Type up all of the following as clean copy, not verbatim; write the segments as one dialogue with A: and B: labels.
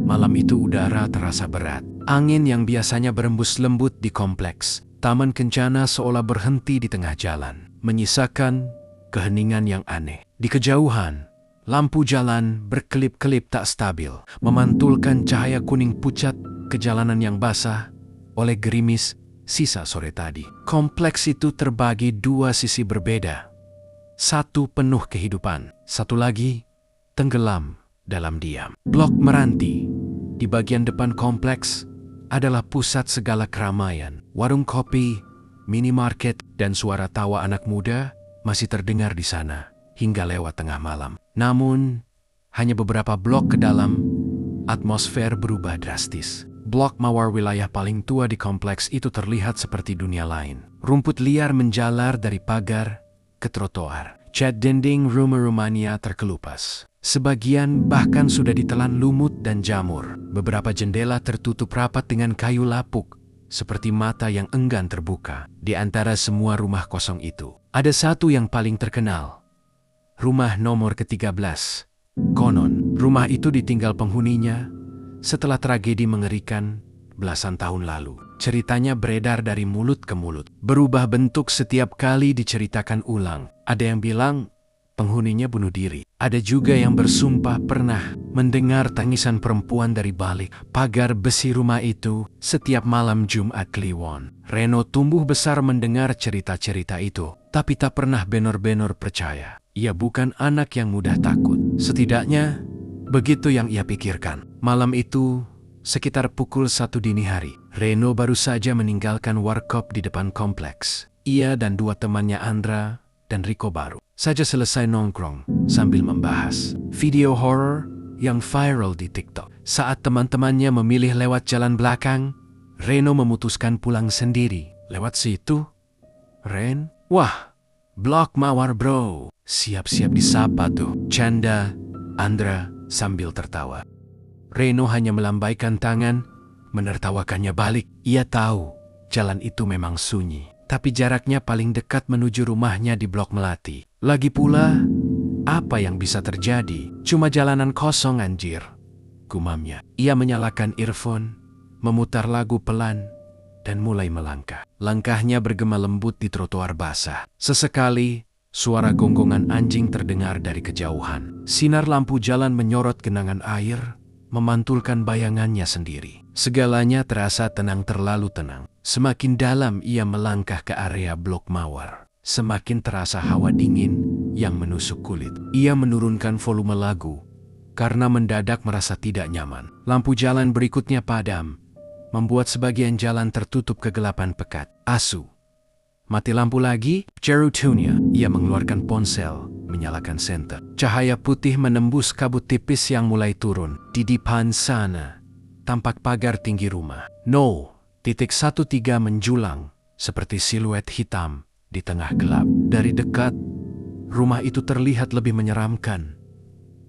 A: Malam itu udara terasa berat. Angin yang biasanya berembus lembut di kompleks Taman Kencana seolah berhenti di tengah jalan, menyisakan keheningan yang aneh. Di kejauhan, lampu jalan berkelip-kelip tak stabil, memantulkan cahaya kuning pucat ke jalanan yang basah oleh gerimis sisa sore tadi. Kompleks itu terbagi dua sisi berbeda. Satu penuh kehidupan, satu lagi tenggelam dalam diam. Blok Meranti di bagian depan kompleks adalah pusat segala keramaian. Warung kopi, minimarket, dan suara tawa anak muda masih terdengar di sana hingga lewat tengah malam. Namun, hanya beberapa blok ke dalam, atmosfer berubah drastis. Blok Mawar, wilayah paling tua di kompleks itu, terlihat seperti dunia lain. Rumput liar menjalar dari pagar ke trotoar. Cat dinding rumah-rumahnya terkelupas. Sebagian bahkan sudah ditelan lumut dan jamur. Beberapa jendela tertutup rapat dengan kayu lapuk, seperti mata yang enggan terbuka. Di antara semua rumah kosong itu, ada satu yang paling terkenal. Rumah nomor ke-13. Konon, rumah itu ditinggal penghuninya setelah tragedi mengerikan belasan tahun lalu. Ceritanya beredar dari mulut ke mulut, berubah bentuk setiap kali diceritakan ulang. Ada yang bilang penghuninya bunuh diri. Ada juga yang bersumpah pernah mendengar tangisan perempuan dari balik pagar besi rumah itu setiap malam Jumat Kliwon. Reno tumbuh besar mendengar cerita-cerita itu, tapi tak pernah benor-benor percaya. Ia bukan anak yang mudah takut. Setidaknya, begitu yang ia pikirkan. Malam itu, sekitar pukul 1 dini hari, Reno baru saja meninggalkan warkop di depan kompleks. Ia dan dua temannya, Andra dan Rico, baru saja selesai nongkrong sambil membahas video horor yang viral di TikTok. Saat teman-temannya memilih lewat jalan belakang, Reno memutuskan pulang sendiri. Lewat situ, Ren? Wah, Blok Mawar bro. Siap-siap disapa tuh, canda Andra sambil tertawa. Reno hanya melambaikan tangan, menertawakannya balik. Ia tahu jalan itu memang sunyi, tapi jaraknya paling dekat menuju rumahnya di Blok Melati. Lagi pula, apa yang bisa terjadi? Cuma jalanan kosong anjir, gumamnya. Ia menyalakan earphone, memutar lagu pelan, dan mulai melangkah. Langkahnya bergema lembut di trotoar basah. Sesekali, suara gonggongan anjing terdengar dari kejauhan. Sinar lampu jalan menyorot genangan air, memantulkan bayangannya sendiri. Segalanya terasa tenang, terlalu tenang. Semakin dalam ia melangkah ke area Blok Mawar, semakin terasa hawa dingin yang menusuk kulit. Ia menurunkan volume lagu karena mendadak merasa tidak nyaman. Lampu jalan berikutnya padam, membuat sebagian jalan tertutup kegelapan pekat. Asu. Mati lampu lagi? Cerutunya. Ia mengeluarkan ponsel, menyalakan senter. Cahaya putih menembus kabut tipis yang mulai turun. Di depan sana, tampak pagar tinggi rumah. 0.13 menjulang, seperti siluet hitam di tengah gelap. Dari dekat, rumah itu terlihat lebih menyeramkan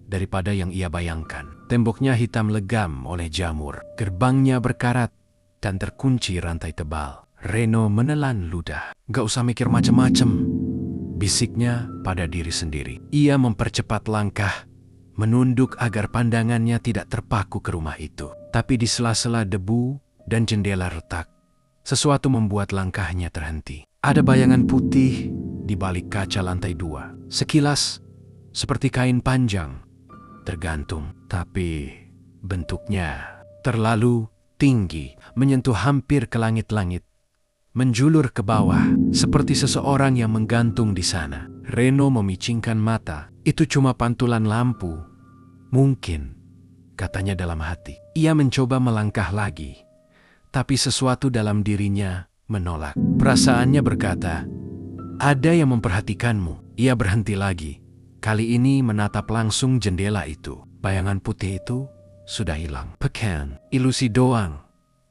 A: daripada yang ia bayangkan. Temboknya hitam legam oleh jamur. Gerbangnya berkarat dan terkunci rantai tebal. Reno menelan ludah. Gak usah mikir macem-macem, bisiknya pada diri sendiri. Ia mempercepat langkah, menunduk agar pandangannya tidak terpaku ke rumah itu. Tapi di sela-sela debu dan jendela retak, sesuatu membuat langkahnya terhenti. Ada bayangan putih di balik kaca lantai 2. Sekilas, seperti kain panjang, tergantung. Tapi bentuknya terlalu tinggi, menyentuh hampir ke langit-langit, menjulur ke bawah, seperti seseorang yang menggantung di sana. Reno memicingkan mata. Itu cuma pantulan lampu. Mungkin, katanya dalam hati. Ia mencoba melangkah lagi, tapi sesuatu dalam dirinya menolak. Perasaannya berkata, ada yang memperhatikanmu. Ia berhenti lagi. Kali ini menatap langsung jendela itu. Bayangan putih itu sudah hilang. Pekan, ilusi doang,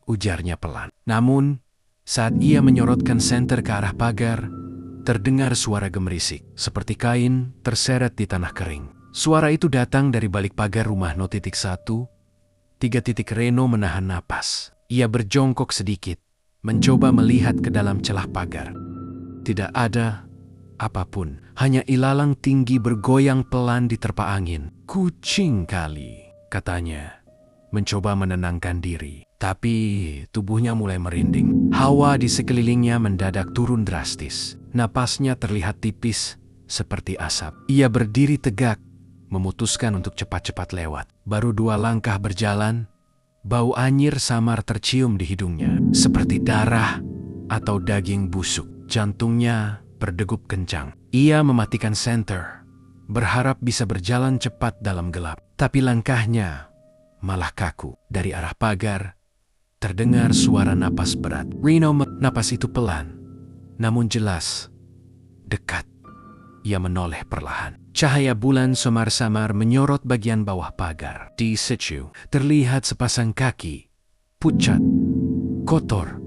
A: ujarnya pelan. Namun, saat ia menyorotkan senter ke arah pagar, terdengar suara gemerisik, seperti kain terseret di tanah kering. Suara itu datang dari balik pagar rumah 0.1. Reno menahan napas. Ia berjongkok sedikit, mencoba melihat ke dalam celah pagar. Tidak ada apapun, hanya ilalang tinggi bergoyang pelan diterpa angin. Kucing kali, katanya, mencoba menenangkan diri. Tapi tubuhnya mulai merinding. Hawa di sekelilingnya mendadak turun drastis. Napasnya terlihat tipis seperti asap. Ia berdiri tegak, memutuskan untuk cepat-cepat lewat. Baru 2 langkah berjalan, bau anyir samar tercium di hidungnya. Seperti darah atau daging busuk. Jantungnya berdegup kencang. Ia mematikan senter, berharap bisa berjalan cepat dalam gelap. Tapi langkahnya malah kaku. Dari arah pagar, terdengar suara napas berat. Napas itu pelan, namun jelas, dekat. Ia menoleh perlahan. Cahaya bulan samar-samar menyorot bagian bawah pagar. Di situ terlihat sepasang kaki, pucat, kotor,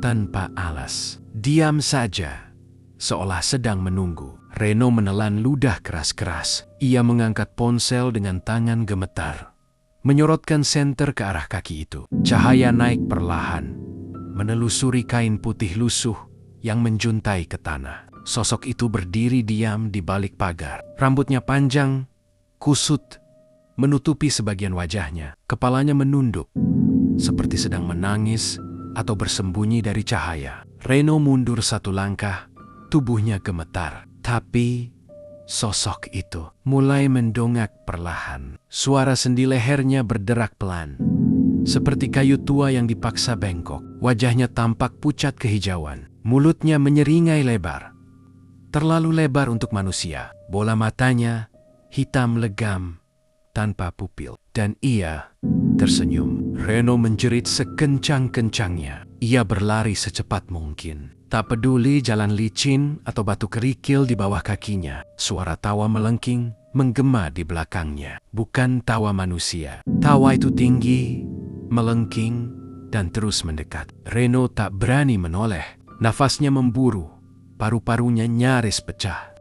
A: tanpa alas. Diam saja, seolah sedang menunggu. Reno menelan ludah keras-keras. Ia mengangkat ponsel dengan tangan gemetar, menyorotkan senter ke arah kaki itu. Cahaya naik perlahan, menelusuri kain putih lusuh yang menjuntai ke tanah. Sosok itu berdiri diam di balik pagar. Rambutnya panjang, kusut, menutupi sebagian wajahnya. Kepalanya menunduk, seperti sedang menangis atau bersembunyi dari cahaya. Reno mundur 1 langkah, tubuhnya gemetar. Tapi sosok itu mulai mendongak perlahan. Suara sendi lehernya berderak pelan, seperti kayu tua yang dipaksa bengkok. Wajahnya tampak pucat kehijauan. Mulutnya menyeringai lebar, terlalu lebar untuk manusia. Bola matanya hitam legam, tanpa pupil. Dan ia tersenyum. Reno menjerit sekencang-kencangnya. Ia berlari secepat mungkin. Tak peduli jalan licin atau batu kerikil di bawah kakinya. Suara tawa melengking menggema di belakangnya. Bukan tawa manusia. Tawa itu tinggi, melengking, dan terus mendekat. Reno tak berani menoleh. Nafasnya memburu, paru-parunya nyaris pecah.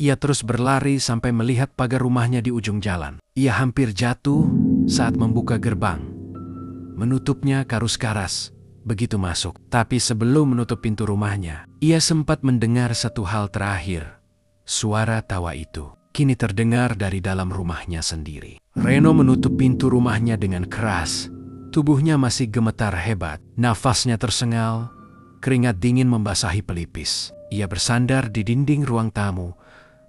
A: Ia terus berlari sampai melihat pagar rumahnya di ujung jalan. Ia hampir jatuh saat membuka gerbang, menutupnya karus-karas begitu masuk. Tapi sebelum menutup pintu rumahnya, ia sempat mendengar satu hal terakhir. Suara tawa itu kini terdengar dari dalam rumahnya sendiri. Reno menutup pintu rumahnya dengan keras. Tubuhnya masih gemetar hebat. Nafasnya tersengal, keringat dingin membasahi pelipis. Ia bersandar di dinding ruang tamu,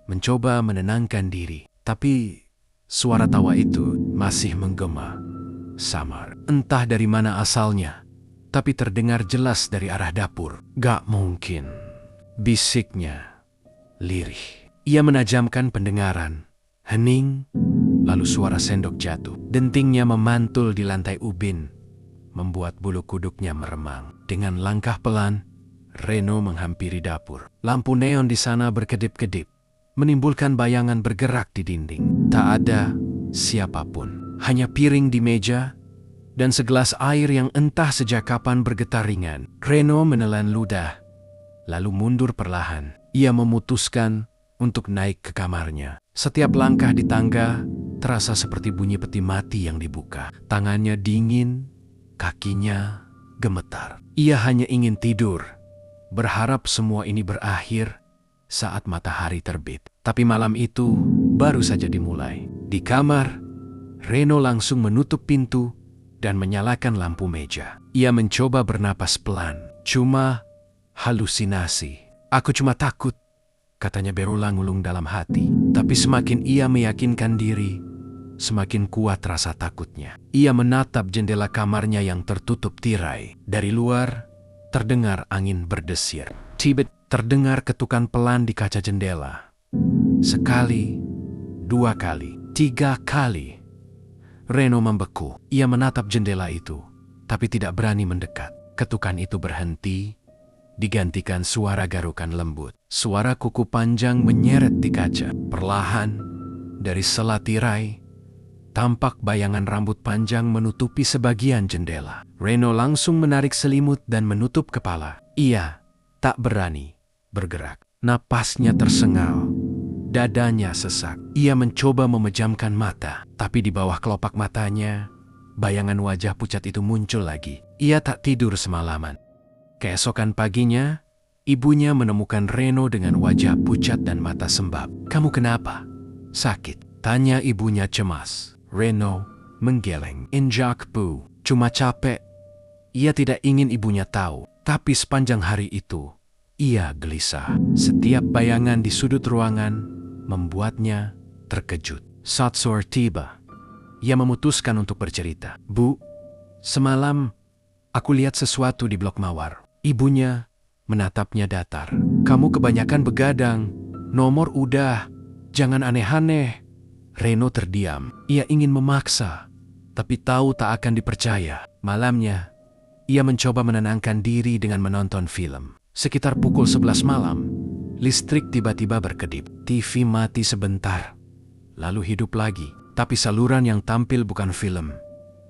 A: mencoba menenangkan diri. Tapi suara tawa itu masih menggema, samar. Entah dari mana asalnya, tapi terdengar jelas dari arah dapur. Gak mungkin, bisiknya lirih. Ia menajamkan pendengaran. Hening, lalu suara sendok jatuh. Dentingnya memantul di lantai ubin, membuat bulu kuduknya meremang. Dengan langkah pelan, Reno menghampiri dapur. Lampu neon di sana berkedip-kedip, menimbulkan bayangan bergerak di dinding. Tak ada siapapun, hanya piring di meja dan segelas air yang entah sejak kapan bergetar ringan. Reno menelan ludah, lalu mundur perlahan. Ia memutuskan untuk naik ke kamarnya. Setiap langkah di tangga terasa seperti bunyi peti mati yang dibuka. Tangannya dingin, kakinya gemetar. Ia hanya ingin tidur, berharap semua ini berakhir saat matahari terbit. Tapi malam itu baru saja dimulai. Di kamar, Reno langsung menutup pintu dan menyalakan lampu meja. Ia mencoba bernapas pelan. Cuma halusinasi. Aku cuma takut, katanya berulang-ulang dalam hati. Tapi semakin ia meyakinkan diri, semakin kuat rasa takutnya. Ia menatap jendela kamarnya yang tertutup tirai. Dari luar, terdengar angin berdesir. Tiba-tiba terdengar ketukan pelan di kaca jendela. Sekali, 2 kali, 3 kali. Reno membeku. Ia menatap jendela itu, tapi tidak berani mendekat. Ketukan itu berhenti, digantikan suara garukan lembut. Suara kuku panjang menyeret di kaca. Perlahan, dari sela tirai, tampak bayangan rambut panjang menutupi sebagian jendela. Reno langsung menarik selimut dan menutup kepala. Ia tak berani bergerak. Napasnya tersengal, dadanya sesak. Ia mencoba memejamkan mata, tapi di bawah kelopak matanya, bayangan wajah pucat itu muncul lagi. Ia tak tidur semalaman. Keesokan paginya, ibunya menemukan Reno dengan wajah pucat dan mata sembab. "Kamu kenapa? Sakit?" tanya ibunya cemas. Reno menggeleng. Injak Bu, cuma capek. Ia tidak ingin ibunya tahu, tapi sepanjang hari itu, ia gelisah. Setiap bayangan di sudut ruangan membuatnya terkejut. Saat sore tiba, ia memutuskan untuk bercerita. Bu, semalam aku lihat sesuatu di blok Mawar. Ibunya menatapnya datar. Kamu kebanyakan begadang. Nomor udah. Jangan aneh-aneh. Reno terdiam. Ia ingin memaksa, tapi tahu tak akan dipercaya. Malamnya, ia mencoba menenangkan diri dengan menonton film. Sekitar pukul 11 malam, listrik tiba-tiba berkedip. TV mati sebentar, lalu hidup lagi. Tapi saluran yang tampil bukan film,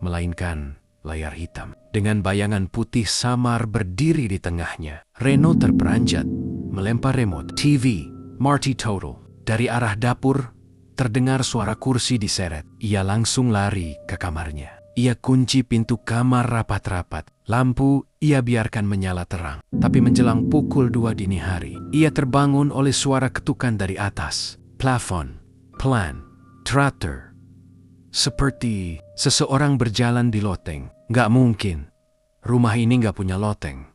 A: melainkan layar hitam. Dengan bayangan putih samar berdiri di tengahnya. Reno terperanjat, melempar remote. TV, Marty Total. Dari arah dapur, terdengar suara kursi diseret. Ia langsung lari ke kamarnya. Ia kunci pintu kamar rapat-rapat. Lampu ia biarkan menyala terang. Tapi menjelang pukul 2 dini hari, ia terbangun oleh suara ketukan dari atas. Plafon, pelan, teratur. Seperti seseorang berjalan di loteng. Gak mungkin, rumah ini gak punya loteng.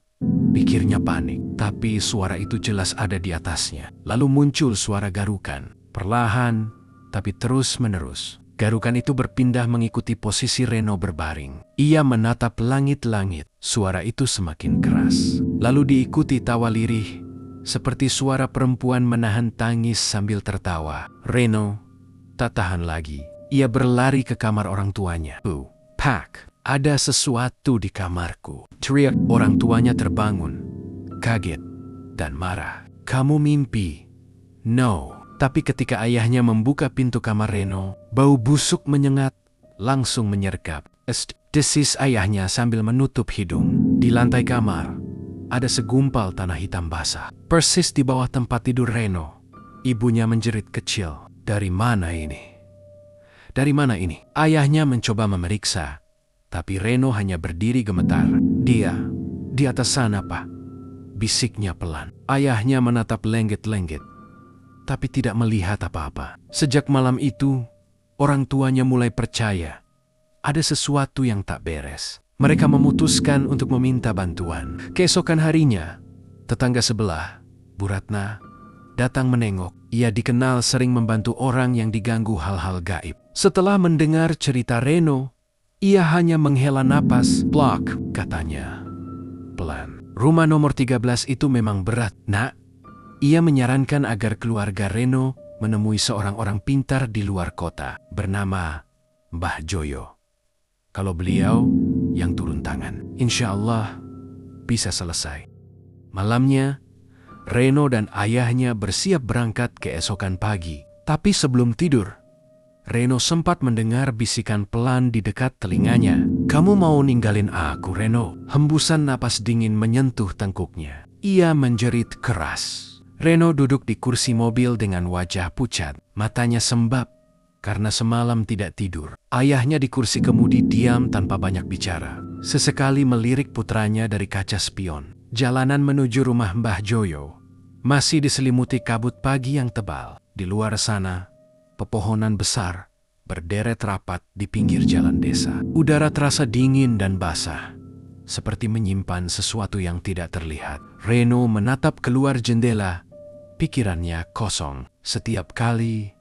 A: Pikirnya panik, tapi suara itu jelas ada di atasnya. Lalu muncul suara garukan. Perlahan, tapi terus-menerus. Garukan itu berpindah mengikuti posisi Reno berbaring. Ia menatap langit-langit. Suara itu semakin keras. Lalu diikuti tawa lirih, seperti suara perempuan menahan tangis sambil tertawa. Reno tak tahan lagi. Ia berlari ke kamar orang tuanya. Pak, ada sesuatu di kamarku. Teriak. Orang tuanya terbangun, kaget dan marah. Kamu mimpi? No. Tapi ketika ayahnya membuka pintu kamar Reno, bau busuk menyengat, langsung menyergap. Desis ayahnya sambil menutup hidung. Di lantai kamar, ada segumpal tanah hitam basah. Persis di bawah tempat tidur Reno. Ibunya menjerit kecil. Dari mana ini? Dari mana ini? Ayahnya mencoba memeriksa, tapi Reno hanya berdiri gemetar. Dia, di atas sana, Pak. Bisiknya pelan. Ayahnya menatap lenggit-lenggit, tapi tidak melihat apa-apa. Sejak malam itu, orang tuanya mulai percaya ada sesuatu yang tak beres. Mereka memutuskan untuk meminta bantuan. Keesokan harinya, tetangga sebelah, Bu Ratna, datang menengok. Ia dikenal sering membantu orang yang diganggu hal-hal gaib. Setelah mendengar cerita Reno, ia hanya menghela napas. Blok, katanya pelan. Rumah nomor 13 itu memang berat, Nak. Ia menyarankan agar keluarga Reno menemui seorang orang pintar di luar kota bernama Mbah Joyo. Kalau beliau yang turun tangan, insya Allah bisa selesai. Malamnya, Reno dan ayahnya bersiap berangkat keesokan pagi. Tapi sebelum tidur, Reno sempat mendengar bisikan pelan di dekat telinganya. Kamu mau ninggalin aku, Reno? Hembusan napas dingin menyentuh tengkuknya. Ia menjerit keras. Reno duduk di kursi mobil dengan wajah pucat. Matanya sembab karena semalam tidak tidur. Ayahnya di kursi kemudi diam tanpa banyak bicara. Sesekali melirik putranya dari kaca spion. Jalanan menuju rumah Mbah Joyo masih diselimuti kabut pagi yang tebal. Di luar sana, pepohonan besar berderet rapat di pinggir jalan desa. Udara terasa dingin dan basah, seperti menyimpan sesuatu yang tidak terlihat. Reno menatap keluar jendela, pikirannya kosong. Setiap kali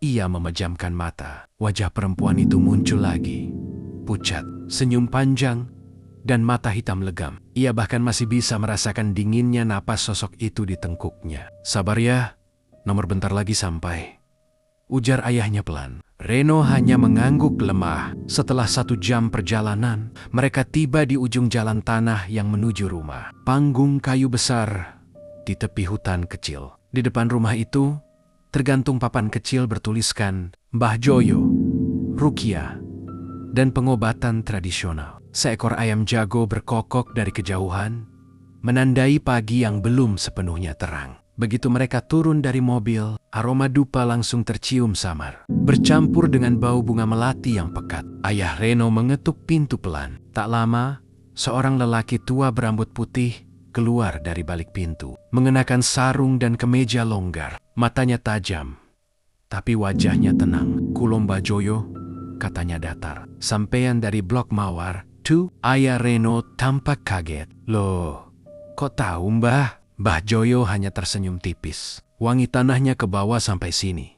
A: ia memejamkan mata, wajah perempuan itu muncul lagi. Pucat, senyum panjang, dan mata hitam legam. Ia bahkan masih bisa merasakan dinginnya napas sosok itu di tengkuknya. Sabar ya, nomor bentar lagi sampai, ujar ayahnya pelan. Reno hanya mengangguk lemah. Setelah 1 jam perjalanan, mereka tiba di ujung jalan tanah yang menuju rumah. Panggung kayu besar di tepi hutan kecil. Di depan rumah itu, tergantung papan kecil bertuliskan Mbah Joyo, Rukia, dan pengobatan tradisional. Seekor ayam jago berkokok dari kejauhan, menandai pagi yang belum sepenuhnya terang. Begitu mereka turun dari mobil, aroma dupa langsung tercium samar, bercampur dengan bau bunga melati yang pekat. Ayah Reno mengetuk pintu pelan. Tak lama, seorang lelaki tua berambut putih keluar dari balik pintu, mengenakan sarung dan kemeja longgar. Matanya tajam, tapi wajahnya tenang. Kulomba Joyo, katanya datar. Sampean dari blok Mawar, tuh, ayah Reno tampak kaget. Loh, kok tahu mbah? Mbah Joyo hanya tersenyum tipis. Wangi tanahnya ke bawah sampai sini.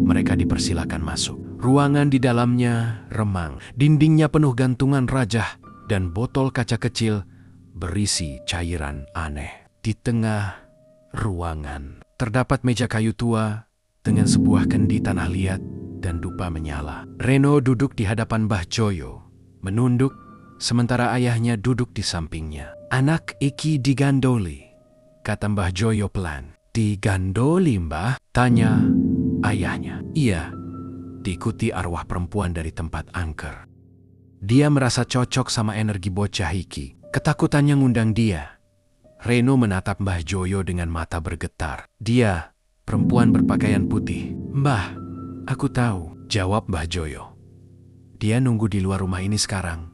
A: Mereka dipersilakan masuk. Ruangan di dalamnya remang. Dindingnya penuh gantungan rajah dan botol kaca kecil berisi cairan aneh. Di tengah ruangan terdapat meja kayu tua dengan sebuah kendi tanah liat dan dupa menyala. Reno duduk di hadapan Mbah Joyo, menunduk, sementara ayahnya duduk di sampingnya. Anak iki digandoli, kata Mbah Joyo pelan. Digandoli, Mbah? Tanya ayahnya. Iya, diikuti arwah perempuan dari tempat angker. Dia merasa cocok sama energi bocah iki. Ketakutannya ngundang dia. Reno menatap Mbah Joyo dengan mata bergetar. Dia, perempuan berpakaian putih. Mbah, aku tahu, jawab Mbah Joyo. Dia nunggu di luar rumah ini sekarang.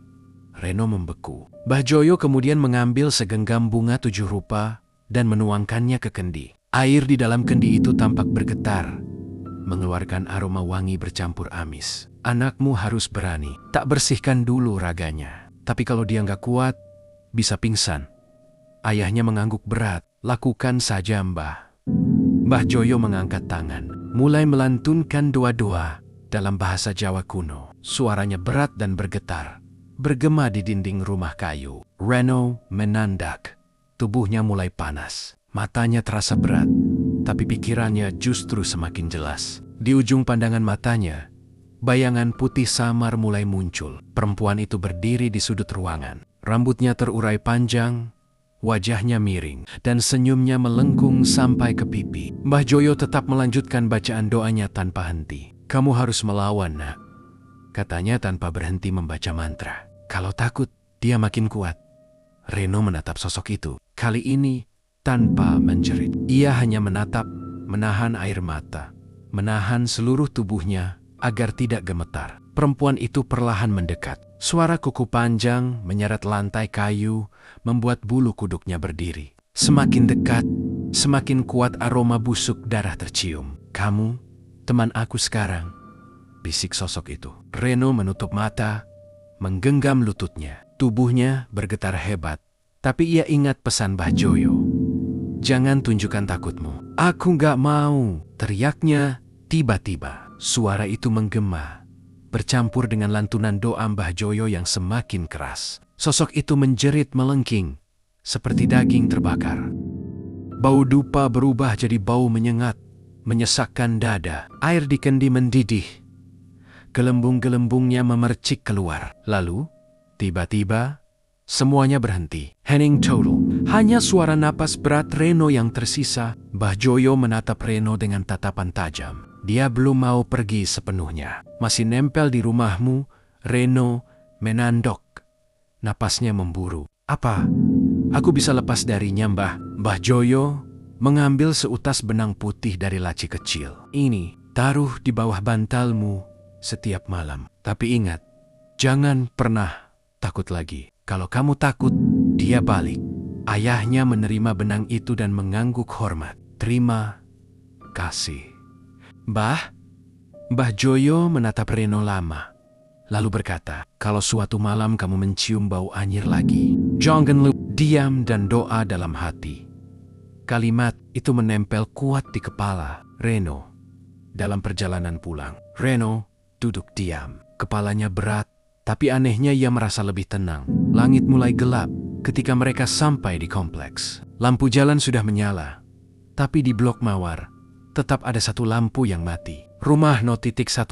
A: Reno membeku. Mbah Joyo kemudian mengambil segenggam bunga 7 rupa dan menuangkannya ke kendi. Air di dalam kendi itu tampak bergetar, mengeluarkan aroma wangi bercampur amis. Anakmu harus berani. Tak bersihkan dulu raganya. Tapi kalau dia nggak kuat, bisa pingsan. Ayahnya mengangguk berat. Lakukan saja, Mbah. Mbah Joyo mengangkat tangan, mulai melantunkan doa-doa dalam bahasa Jawa kuno. Suaranya berat dan bergetar, bergema di dinding rumah kayu. Reno menandak. Tubuhnya mulai panas. Matanya terasa berat, tapi pikirannya justru semakin jelas. Di ujung pandangan matanya, bayangan putih samar mulai muncul. Perempuan itu berdiri di sudut ruangan. Rambutnya terurai panjang, wajahnya miring, dan senyumnya melengkung sampai ke pipi. Mbah Joyo tetap melanjutkan bacaan doanya tanpa henti. Kamu harus melawan, nak, katanya tanpa berhenti membaca mantra. Kalau takut, dia makin kuat. Reno menatap sosok itu. Kali ini, tanpa menjerit. Ia hanya menatap, menahan air mata, menahan seluruh tubuhnya agar tidak gemetar. Perempuan itu perlahan mendekat. Suara kuku panjang menyeret lantai kayu, membuat bulu kuduknya berdiri. Semakin dekat, semakin kuat aroma busuk darah tercium. Kamu, teman aku sekarang, bisik sosok itu. Reno menutup mata, menggenggam lututnya. Tubuhnya bergetar hebat, tapi ia ingat pesan Mbah Joyo. Jangan tunjukkan takutmu. Aku nggak mau, teriaknya. Tiba-tiba, suara itu menggema, bercampur dengan lantunan doa Mbah Joyo yang semakin keras. Sosok itu menjerit melengking, seperti daging terbakar. Bau dupa berubah jadi bau menyengat, menyesakkan dada. Air di kendi mendidih. Gelembung-gelembungnya memercik keluar. Lalu, tiba-tiba, semuanya berhenti. Hening total. Hanya suara napas berat Reno yang tersisa. Mbah Joyo menatap Reno dengan tatapan tajam. Dia belum mau pergi sepenuhnya. Masih nempel di rumahmu. Reno menandok. Napasnya memburu. Apa? Aku bisa lepas darinya, Mbah. Mbah Joyo mengambil seutas benang putih dari laci kecil. Ini, taruh di bawah bantalmu setiap malam. Tapi ingat, jangan pernah takut lagi. Kalau kamu takut, dia balik. Ayahnya menerima benang itu dan mengangguk hormat. Terima kasih. Mbah, Mbah Joyo menatap Reno lama, lalu berkata, kalau suatu malam kamu mencium bau anyir lagi, jangan lupa diam dan doa dalam hati. Kalimat itu menempel kuat di kepala Reno. Dalam perjalanan pulang, Reno duduk diam. Kepalanya berat, tapi anehnya ia merasa lebih tenang. Langit mulai gelap ketika mereka sampai di kompleks. Lampu jalan sudah menyala, tapi di blok Mawar tetap ada satu lampu yang mati. Rumah No. 13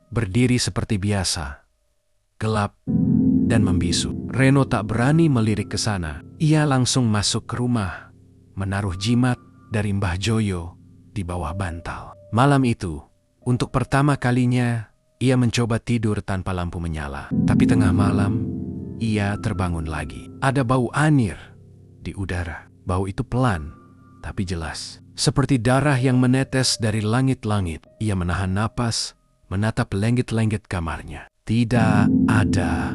A: berdiri seperti biasa, gelap dan membisu. Reno tak berani melirik ke sana. Ia langsung masuk ke rumah, menaruh jimat dari Mbah Joyo di bawah bantal. Malam itu, untuk pertama kalinya, ia mencoba tidur tanpa lampu menyala. Tapi tengah malam, ia terbangun lagi. Ada bau anir di udara. Bau itu pelan, tapi jelas. Seperti darah yang menetes dari langit-langit. Ia menahan napas, menatap lenggit-lenggit kamarnya. Tidak ada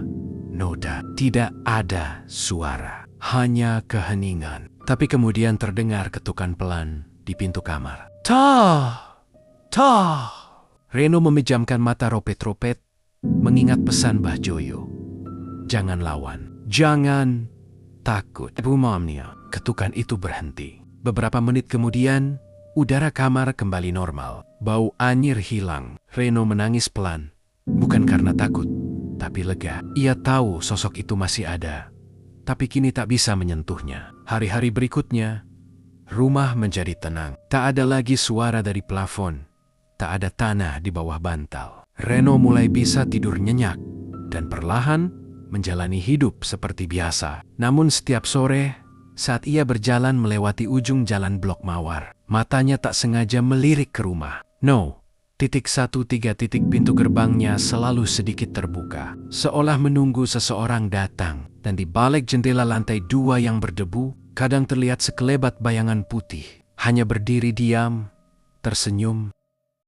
A: noda, tidak ada suara. Hanya keheningan. Tapi kemudian terdengar ketukan pelan di pintu kamar. Tah! Tah! Reno memejamkan mata ropet-ropet, mengingat pesan Mbah Joyo. Jangan lawan, jangan takut. Umamnya, ketukan itu berhenti. Beberapa menit kemudian, udara kamar kembali normal. Bau anyir hilang. Reno menangis pelan. Bukan karena takut, tapi lega. Ia tahu sosok itu masih ada, tapi kini tak bisa menyentuhnya. Hari-hari berikutnya, rumah menjadi tenang. Tak ada lagi suara dari plafon. Tak ada tanah di bawah bantal. Reno mulai bisa tidur nyenyak dan perlahan menjalani hidup seperti biasa. Namun setiap sore, saat ia berjalan melewati ujung jalan Blok Mawar, matanya tak sengaja melirik ke rumah. No. 1 pintu gerbangnya selalu sedikit terbuka, seolah menunggu seseorang datang. Dan di balik jendela lantai 2 yang berdebu, kadang terlihat sekelebat bayangan putih, hanya berdiri diam, tersenyum,